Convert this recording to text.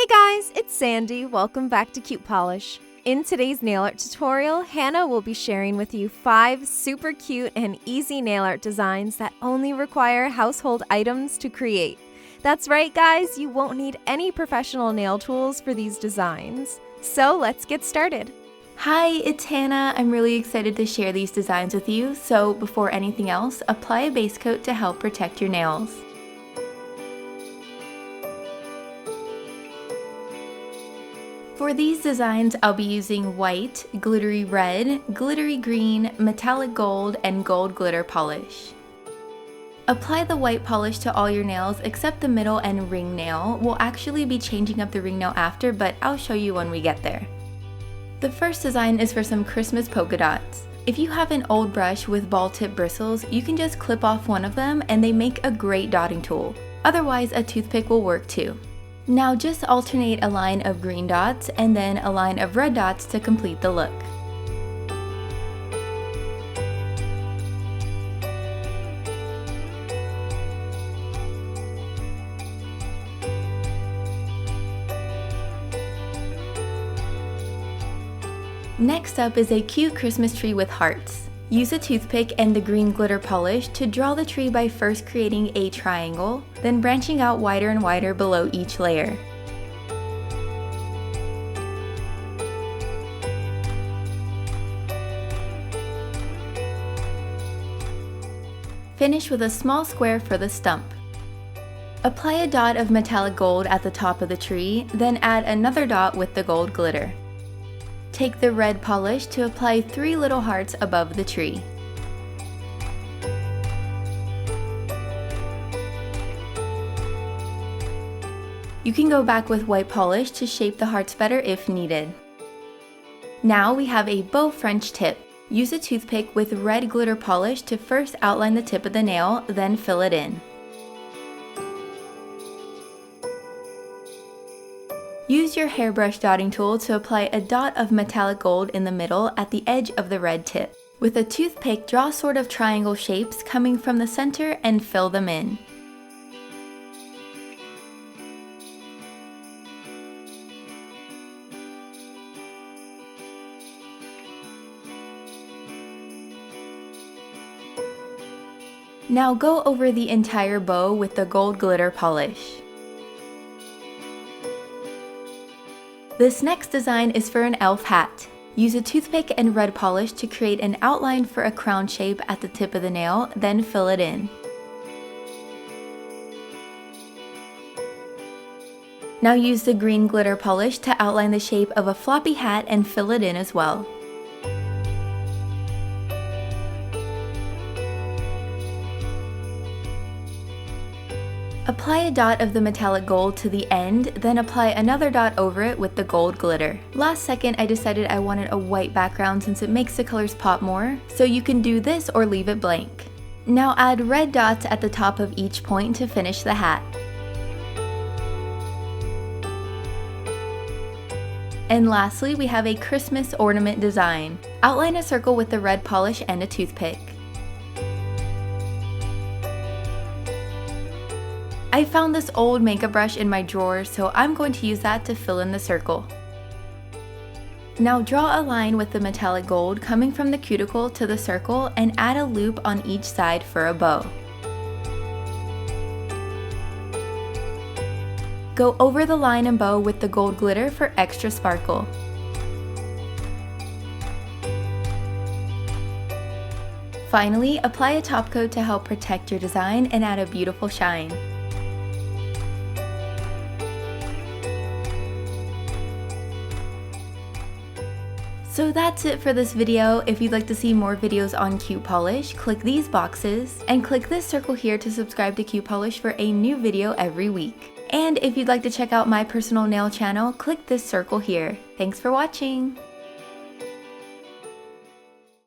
Hey guys, it's Sandy. Welcome back to Cute Polish. In today's nail art tutorial, Hannah will be sharing with you 5 super cute and easy nail art designs that only require household items to create. That's right guys, you won't need any professional nail tools for these designs. So let's get started. Hi, it's Hannah. I'm really excited to share these designs with you, so before anything else, apply a base coat to help protect your nails. For these designs, I'll be using white, glittery red, glittery green, metallic gold, and gold glitter polish. Apply the white polish to all your nails except the middle and ring nail. We'll actually be changing up the ring nail after, but I'll show you when we get there. The first design is for some Christmas polka dots. If you have an old brush with ball tip bristles, you can just clip off one of them and they make a great dotting tool. Otherwise, a toothpick will work too. Now just alternate a line of green dots and then a line of red dots to complete the look. Next up is a cute Christmas tree with hearts. Use a toothpick and the green glitter polish to draw the tree by first creating a triangle, then branching out wider and wider below each layer. Finish with a small square for the stump. Apply a dot of metallic gold at the top of the tree, then add another dot with the gold glitter. Take the red polish to apply 3 little hearts above the tree. You can go back with white polish to shape the hearts better if needed. Now we have a bow French tip. Use a toothpick with red glitter polish to first outline the tip of the nail, then fill it in. Use your hairbrush dotting tool to apply a dot of metallic gold in the middle at the edge of the red tip. With a toothpick, draw sort of triangle shapes coming from the center and fill them in. Now go over the entire bow with the gold glitter polish. This next design is for an elf hat. Use a toothpick and red polish to create an outline for a crown shape at the tip of the nail, then fill it in. Now use the green glitter polish to outline the shape of a floppy hat and fill it in as well. Apply a dot of the metallic gold to the end, then apply another dot over it with the gold glitter. Last second, I decided I wanted a white background since it makes the colors pop more, so you can do this or leave it blank. Now add red dots at the top of each point to finish the hat. And lastly, we have a Christmas ornament design. Outline a circle with the red polish and a toothpick. I found this old makeup brush in my drawer, so I'm going to use that to fill in the circle. Now draw a line with the metallic gold coming from the cuticle to the circle and add a loop on each side for a bow. Go over the line and bow with the gold glitter for extra sparkle. Finally, apply a top coat to help protect your design and add a beautiful shine. So that's it for this video. If you'd like to see more videos on Cute Polish, click these boxes and click this circle here to subscribe to Cute Polish for a new video every week. And if you'd like to check out my personal nail channel, click this circle here. Thanks for watching!